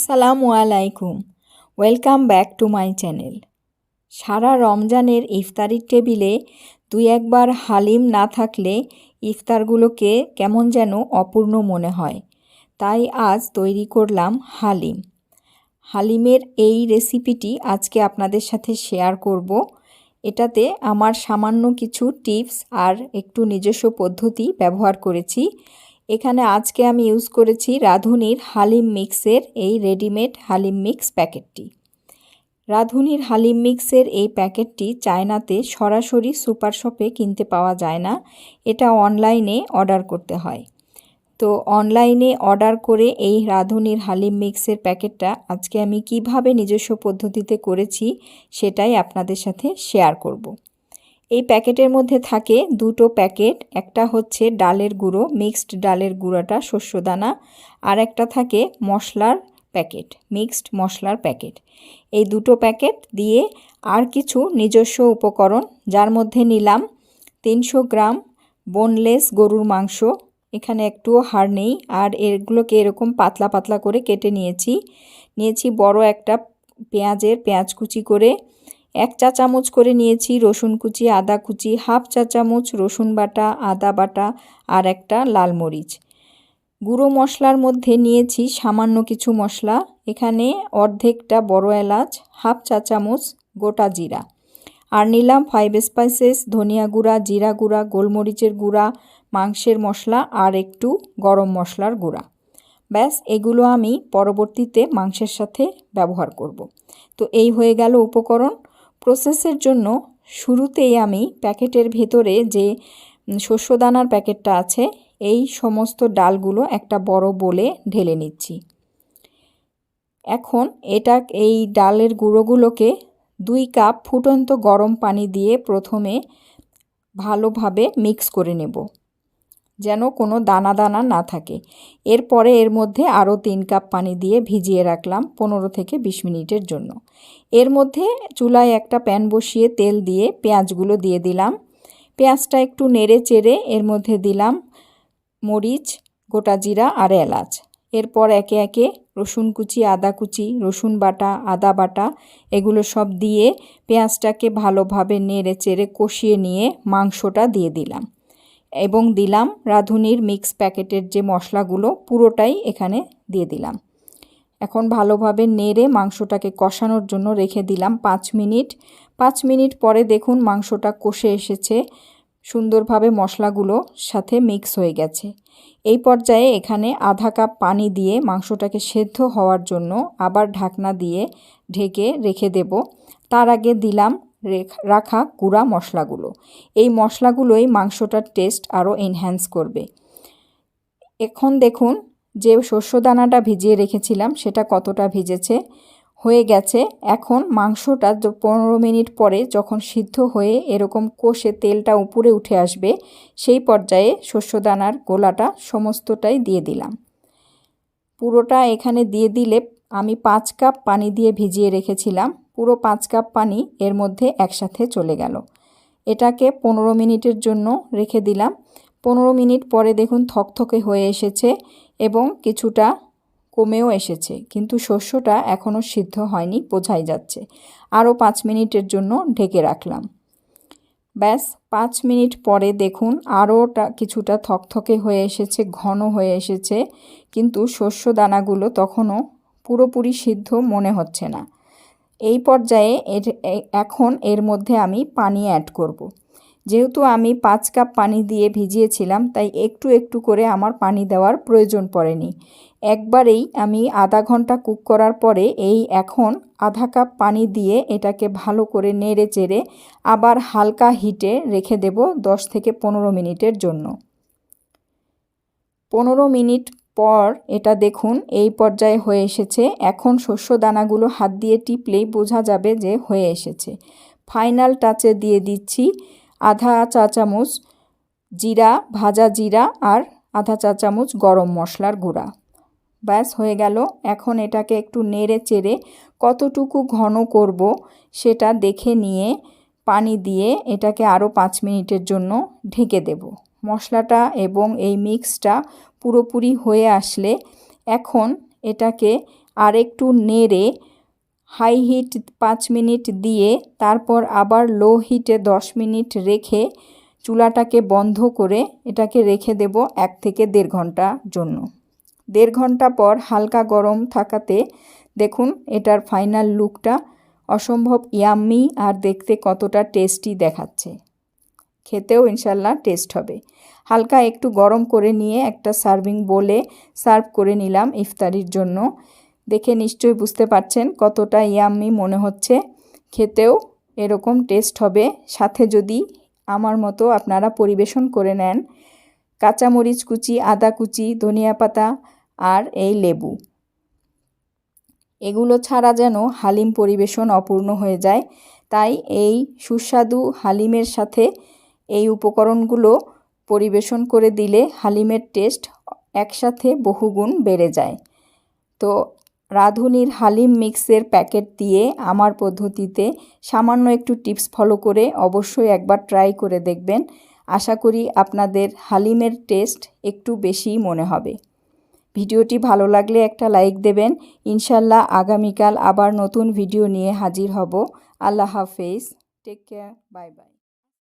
আসসালামু আলাইকুম, welcome back to my channel. সারা রমজানের ইফতারির টেবিলে দুই একবার হালিম না থাকলে ইফতারগুলোকে কেমন যেন অপূর্ণ মনে হয়। তাই আজ তৈরি করলাম হালিম। হালিমের এই রেসিপিটি আজকে আপনাদের সাথে শেয়ার করব। এটাতে আমার সামান্য কিছু টিপস আর একটু নিজস্ব পদ্ধতি ব্যবহার করেছি। এখানে আজকে আমি ইউজ করেছি রাঁধুনির হালিম মিক্সের এই রেডিমেড হালিম মিক্স প্যাকেটটি। রাঁধুনির হালিম মিক্সের এই প্যাকেটটি চায়নাতে সরাসরি সুপার শপে কিনতে পাওয়া যায় না, এটা অনলাইনে অর্ডার করতে হয়। তো অনলাইনে অর্ডার করে এই রাঁধুনির হালিম মিক্সের প্যাকেটটা আজকে আমি কিভাবে নিজস্ব পদ্ধতিতে করেছি সেটাই আপনাদের সাথে শেয়ার করব। এই প্যাকেটের মধ্যে থাকে দুটো প্যাকেট, একটা হচ্ছে ডালের গুঁড়ো, মিক্সড ডালের গুঁড়োটা শস্যদানা, আর একটা থাকে মশলার প্যাকেট, মিক্সড মশলার প্যাকেট। এই দুটো প্যাকেট দিয়ে আর কিছু নিজস্ব উপকরণ, যার মধ্যে নিলাম 300 গ্রাম বোনলেস গরুর মাংস, এখানে একটুও হাড় নেই, আর এগুলোকে এরকম পাতলা পাতলা করে কেটে নিয়েছি বড় একটা পেঁয়াজ কুচি করে, 1 চা চামচ করে নিয়েছি রসুন কুচি, আদা কুচি, হাফ চা চামচ রসুন বাটা, আদা বাটা, আর একটা লাল মরিচ। গুঁড়ো মশলার মধ্যে নিয়েছি সামান্য কিছু মশলা, এখানে অর্ধেকটা বড় এলাচ, হাফ চা চামচ গোটা জিরা, আর নিলাম 5 স্পাইসেস, ধনিয়া গুঁড়া, জিরা গুঁড়া, গোলমরিচের গুঁড়া, মাংসের মশলা, আর একটু গরম মশলার গুঁড়া। ব্যাস, এগুলো আমি পরবর্তীতে মাংসের সাথে ব্যবহার করব। তো এই হয়ে গেল উপকরণ। প্রসেসের জন্য শুরুতেই আমি প্যাকেটের ভেতরে যে শস্যদানার প্যাকেটটা আছে, এই সমস্ত ডালগুলো একটা বড় বোলে ঢেলে নিচ্ছি। এখন এই ডালের গুঁড়োগুলোকে 2 কাপ ফুটন্ত গরম পানি দিয়ে প্রথমে ভালোভাবে মিক্স করে নেব, যেন কোনো দানা দানা না থাকে। এরপরে এর মধ্যে আরও 3 কাপ পানি দিয়ে ভিজিয়ে রাখলাম 15 থেকে 20 মিনিটের জন্য। এর মধ্যে চুলায় একটা প্যান বসিয়ে তেল দিয়ে পেঁয়াজগুলো দিয়ে দিলাম। পেঁয়াজটা একটু নেড়ে চেড়ে এর মধ্যে দিলাম মরিচ, গোটা জিরা আর এলাচ। এরপর একে একে রসুন কুচি, আদা কুচি, রসুন বাটা, আদা বাটা, এগুলো সব দিয়ে পেঁয়াজটাকে ভালোভাবে নেড়ে চেড়ে কষিয়ে নিয়ে মাংসটা দিয়ে দিলাম এবং দিলাম রাঁধুনির মিক্স প্যাকেটের যে মশলাগুলো, পুরোটাই এখানে দিয়ে দিলাম। এখন ভালোভাবে নেড়ে মাংসটাকে কষানোর জন্য রেখে দিলাম 5 মিনিট। 5 মিনিট পরে দেখুন মাংসটা কষে এসেছে, সুন্দরভাবে মশলাগুলো সাথে মিক্স হয়ে গেছে। এই পর্যায়ে এখানে আধা কাপ পানি দিয়ে মাংসটাকে সেদ্ধ হওয়ার জন্য আবার ঢাকনা দিয়ে ঢেকে রেখে দেব। তার আগে দিলাম রাখা গুঁড়া মশলাগুলো। এই মশলাগুলোই মাংসটার টেস্ট আরও এনহ্যান্স করবে। এখন দেখুন যে শস্যদানাটা ভিজিয়ে রেখেছিলাম সেটা কতটা ভিজেছে, হয়ে গেছে। এখন মাংসটা 15 মিনিট পরে যখন সিদ্ধ হয়ে এরকম কষে তেলটা উপরে উঠে আসবে, সেই পর্যায়ে শস্যদানার গোলাটা সমস্তটাই দিয়ে দিলাম। পুরোটা এখানে দিয়ে দিলে আমি 5 কাপ পানি দিয়ে ভিজিয়ে রেখেছিলাম, পুরো 5 কাপ পানি এর মধ্যে একসাথে চলে গেল। এটাকে 15 মিনিটের জন্য রেখে দিলাম। 15 মিনিট পরে দেখুন থকথকে হয়ে এসেছে এবং কিছুটা কমেও এসেছে, কিন্তু শস্যটা এখনও সিদ্ধ হয়নি, বোঝাই যাচ্ছে। আরও 5 মিনিটের জন্য ঢেকে রাখলাম। ব্যাস 5 মিনিট পরে দেখুন আরও কিছুটা থকথকে হয়ে এসেছে, ঘন হয়ে এসেছে, কিন্তু শস্য দানাগুলো তখনও পুরোপুরি সিদ্ধ মনে হচ্ছে না। এই পর্যায়ে এখন এর মধ্যে আমি পানি অ্যাড করব। যেহেতু আমি 5 কাপ পানি দিয়ে ভিজিয়েছিলাম, তাই একটু একটু করে আমার পানি দেওয়ার প্রয়োজন পড়েনি। একবারেই আমি আধা ঘন্টা কুক করার পরে এখন আধা কাপ পানি দিয়ে এটাকে ভালো করে নেড়ে চেড়ে আবার হালকা হিটে রেখে দেব 10 থেকে 15 মিনিটের জন্য। 15 মিনিট পর এটা দেখুন এই পর্যায়ে হয়ে এসেছে। এখন শস্য দানাগুলো হাত দিয়ে টিপলেই বোঝা যাবে যে হয়ে এসেছে। ফাইনাল টাচে দিয়ে দিচ্ছি আধা চা চামচ জিরা, ভাজা জিরা, আর আধা চা চামচ গরম মশলার গুঁড়া। ব্যাস হয়ে গেল। এখন এটাকে একটু নেড়ে চেড়ে কতটুকু ঘন করব সেটা দেখে নিয়ে পানি দিয়ে এটাকে আরও 5 মিনিটের জন্য ঢেকে দেব। মশলাটা এবং এই মিক্সটা পুরোপুরি হয়ে আসলে এখন এটাকে আর একটু নেড়ে হাই হিট 5 মিনিট দিয়ে তারপর আবার লো হিটে 10 মিনিট রেখে চুলাটাকে বন্ধ করে এটাকে রেখে দেব 1 থেকে 1.5 ঘন্টার জন্য। 1.5 ঘন্টা পর হালকা গরম থাকাতে দেখুন এটার ফাইনাল লুকটা অসম্ভব ইয়াম্মি আর দেখতে কতটা টেস্টি দেখাচ্ছে। খেতেও ইনশাল্লাহ টেস্ট হবে। হালকা একটু গরম করে নিয়ে একটা সার্ভিং বোলে সার্ভ করে নিলাম ইফতারির জন্য। দেখে নিশ্চয়ই বুঝতে পারছেন কতটা ইয়াম্মি মনে হচ্ছে। খেতেও এরকম টেস্ট হবে। সাথে যদি আমার মতো আপনারা পরিবেশন করে নেন কাঁচামরিচ কুচি, আদা কুচি, ধনিয়া পাতা আর এই লেবু, এগুলো ছাড়া যেন হালিম পরিবেশন অপূর্ণ হয়ে যায়। তাই এই সুস্বাদু হালিমের সাথে এই উপকরণগুলো পরিবেশন করে দিলে হালিমের টেস্ট একসাথে বহুগুণ বেড়ে যায়। তো রাঁধুনির হালিম মিক্সের প্যাকেট দিয়ে আমার পদ্ধতিতে সামান্য একটু টিপস ফলো করে অবশ্যই একবার ট্রাই করে দেখবেন। আশা করি আপনাদের হালিমের টেস্ট একটু বেশিই মনে হবে। ভিডিওটি ভালো লাগলে একটা লাইক দেবেন। ইনশাল্লাহ আগামীকাল আবার নতুন ভিডিও নিয়ে হাজির হব। আল্লাহ হাফেজ, টেক কেয়ার, বাই বাই।